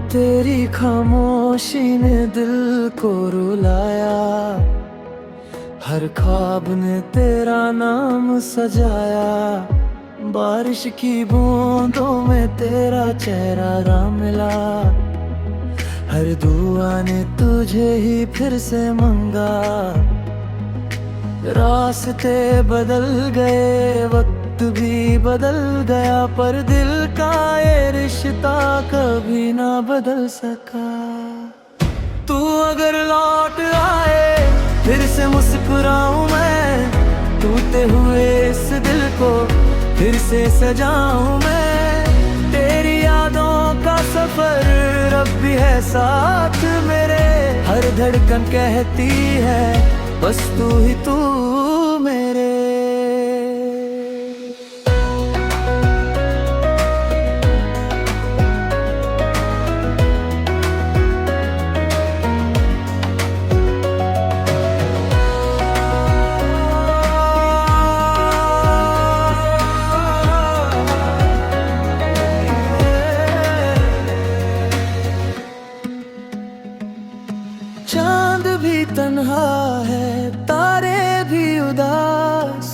तेरी खामोशी ने दिल को रुलाया, हर ख्वाब ने तेरा नाम सजाया। बारिश की बूंदों में तेरा चेहरा मिला, हर दुआ ने तुझे ही फिर से मंगा। रास्ते बदल गए, वक्त भी बदल गया, पर दिल का ये रिश्ता कभी ना बदल सका। तू अगर लौट आए फिर से मुस्कुराऊं मैं, टूटे हुए इस दिल को फिर से सजाऊं मैं। तेरी यादों का सफर अब भी है साथ मेरे, हर धड़कन कहती है बस तू ही तू मेरे। चांद भी तन्हा है, तारे भी उदास,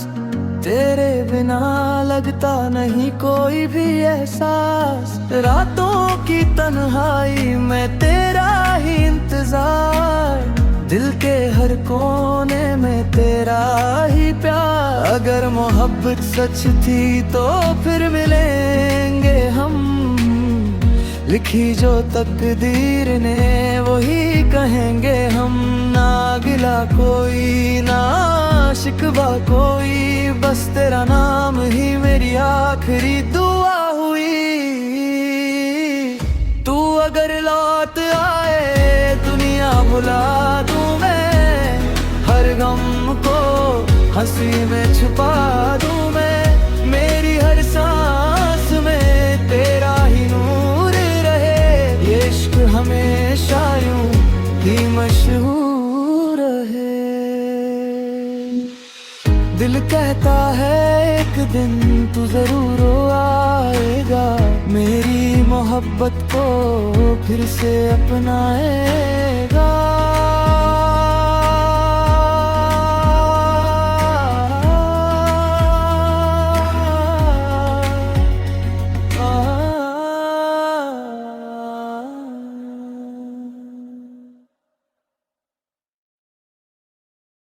तेरे बिना लगता नहीं कोई भी एहसास। रातों की तन्हाई में तेरा ही इंतजार, दिल के हर कोने में तेरा ही प्यार। अगर मोहब्बत सच थी तो फिर मिलेंगे हम, लिखी जो तकदीर ने वही कहेंगे हम। ना गिला कोई ना शिकवा कोई, बस तेरा नाम ही मेरी आखिरी दुआ हुई। तू अगर लौट आए दुनिया भुला दूं मैं, हर गम को हंसी में छुपा दूं मैं। मेरी हर सांस में तेरा ही नूर रहे, ये इश्क हमेशा यूं ही मशहूर रहे। दिल कहता है एक दिन तू जरूर आएगा, मेरी मोहब्बत को फिर से अपनाएगा।